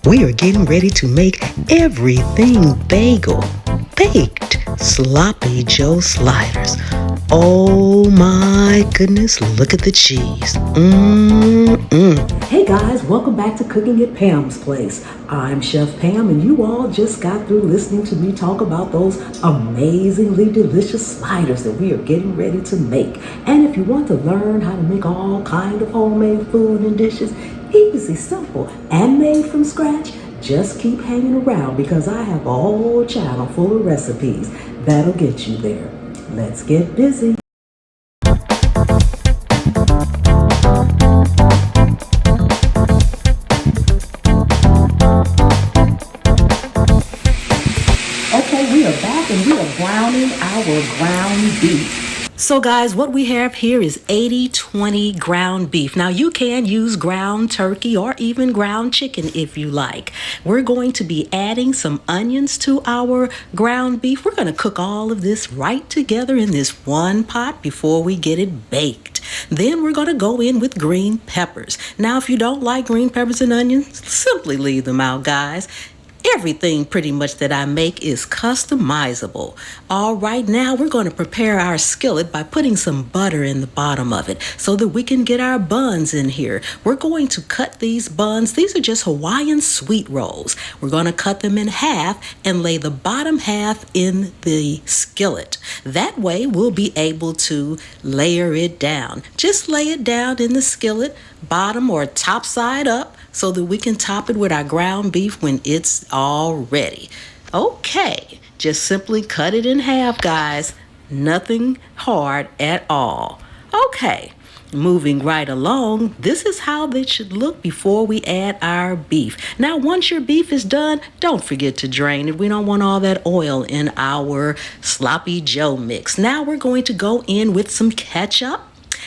We are getting ready to make everything bagel, baked sloppy Joe sliders. Oh my goodness, look at the cheese. Hey guys, welcome back to Cooking at Pam's Place. I'm Chef Pam, and you all just got through listening to me talk about those amazingly delicious sliders that we are getting ready to make. And if you want to learn how to make all kind of homemade food and dishes, easy, simple, and made from scratch, just keep hanging around because I have a whole channel full of recipes that'll get you there. Let's get busy. Okay, we are back and we are browning our ground beef. So guys, what we have here is 80-20 ground beef. Now you can use ground turkey or even ground chicken if you like. We're going to be adding some onions to our ground beef. We're going to cook all of this right together in this one pot before we get it baked. Then we're going to go in with green peppers. Now if you don't like green peppers and onions, simply leave them out, guys. Everything pretty much that I make is customizable. All right, now we're going to prepare our skillet by putting some butter in the bottom of it so that we can get our buns in here. We're going to cut these buns. These are just Hawaiian Sweet rolls. We're going to cut them in half and lay the bottom half in the skillet. That way we'll be able to layer it down. Just lay it down in the skillet, bottom or top side up, so that we can top it with our ground beef when it's all ready. Okay, just simply cut it in half, guys. Nothing hard at all. Okay, moving right along, this is how they should look before we add our beef. Now, once your beef is done, don't forget to drain it. We don't want all that oil in our sloppy Joe mix. Now we're going to go in with some ketchup.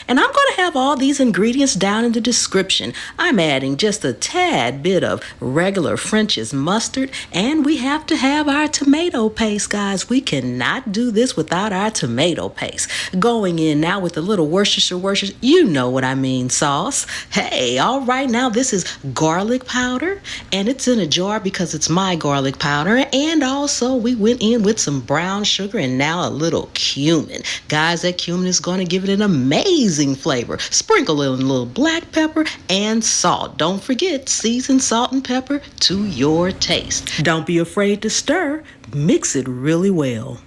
And I'm going to have all these ingredients down in the description. I'm adding just a tad bit of regular French's mustard, and we have to have our tomato paste, guys. We cannot do this without our tomato paste. Going in now with a little Worchester, you know what I mean, sauce. Hey, all right, now this is garlic powder, and it's in a jar because it's my garlic powder. And also we went in with some brown sugar and now a little cumin. Guys, that cumin is going to give it an amazing flavor. Sprinkle in a little black pepper and salt. Don't forget, season salt and pepper to your taste. Don't be afraid to stir. Mix it really well.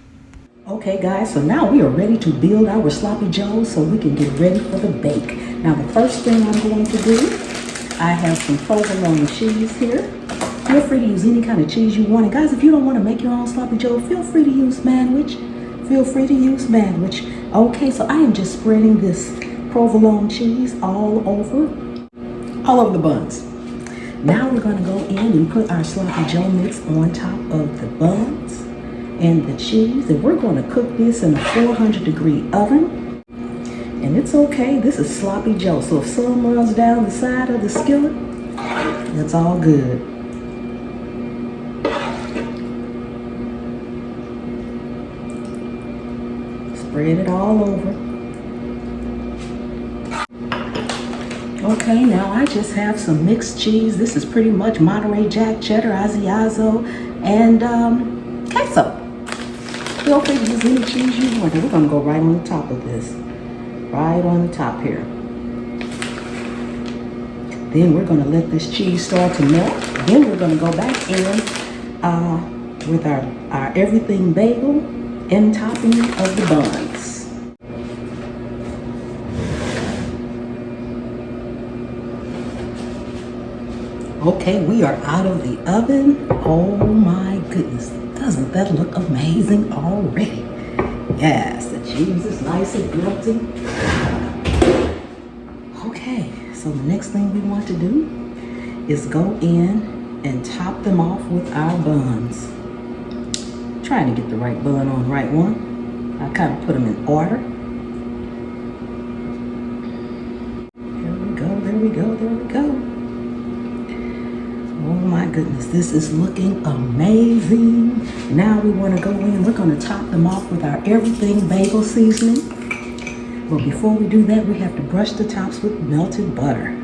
Okay guys, so now we are ready to build our sloppy joes so we can get ready for the bake. Now the first thing I'm going to do, I have some provolone cheese here. Feel free to use any kind of cheese you want. And guys, if you don't want to make your own sloppy joe, feel free to use sandwich. Okay, so I am just spreading this provolone cheese all over the buns. Now we're going to go in and put our sloppy joe mix on top of the buns and the cheese, and we're going to cook this in a 400-degree oven. And it's okay, this is sloppy joe, so if some runs down the side of the skillet, that's all good. Spread it all over. Okay, now I just have some mixed cheese. This is pretty much Monterey Jack, cheddar, Asiago, and queso. Feel free to use any cheese you want. We're going to go right on the top of this. Right on the top here. Then we're going to let this cheese start to melt. Then we're going to go back in with our Everything Bagel and topping of the buns. Okay, we are out of the oven. Oh my goodness, doesn't that look amazing already? Yes, the cheese is nice and melty. Okay, so the next thing we want to do is go in and top them off with our buns. Trying to get the right bun on the right one. I kind of put them in order. There we go. Oh my goodness, this is looking amazing. Now we want to go in, we're going to top them off with our Everything Bagel seasoning. But before we do that, we have to brush the tops with melted butter.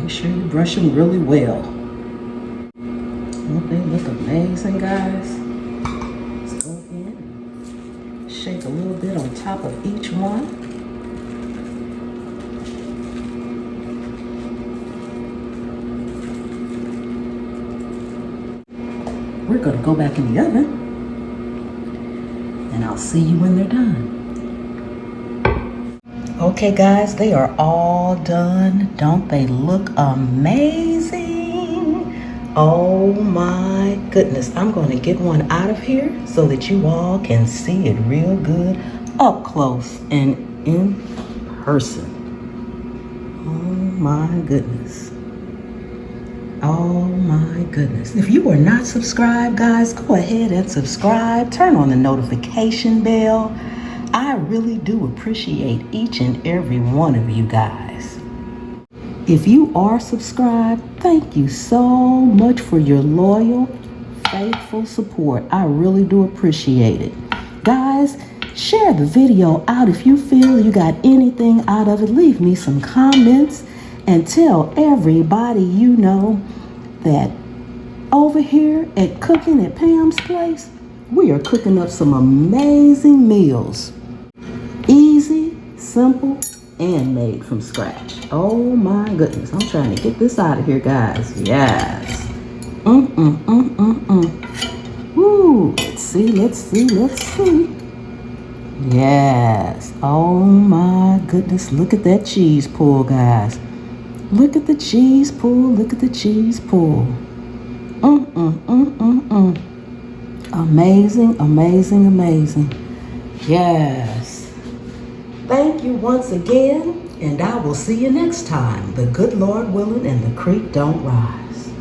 Make sure you brush them really well. Don't they look amazing, guys? Let's go in and shake a little bit on top of each one. We're going to go back in the oven, and I'll see you when they're done. Okay, guys, they are all done. Don't they look amazing? Oh my goodness. I'm going to get one out of here so that you all can see it real good up close and in person. Oh my goodness. Oh my goodness. If you are not subscribed, guys, go ahead and subscribe. Turn on the notification bell. I really do appreciate each and every one of you guys. If you are subscribed, thank you so much for your loyal, faithful support. I really do appreciate it. Guys, share the video out if you feel you got anything out of it. Leave me some comments and tell everybody you know that over here at Cooking at Pam's Place, we are cooking up some amazing meals. Easy, simple, and made from scratch. Oh my goodness. I'm trying to get this out of here, guys. Yes. Woo. Let's see. Yes. Oh my goodness. Look at that cheese pull, guys. Look at the cheese pull. Amazing. Yes. Thank you once again, and I will see you next time. The good Lord willing and the creek don't rise.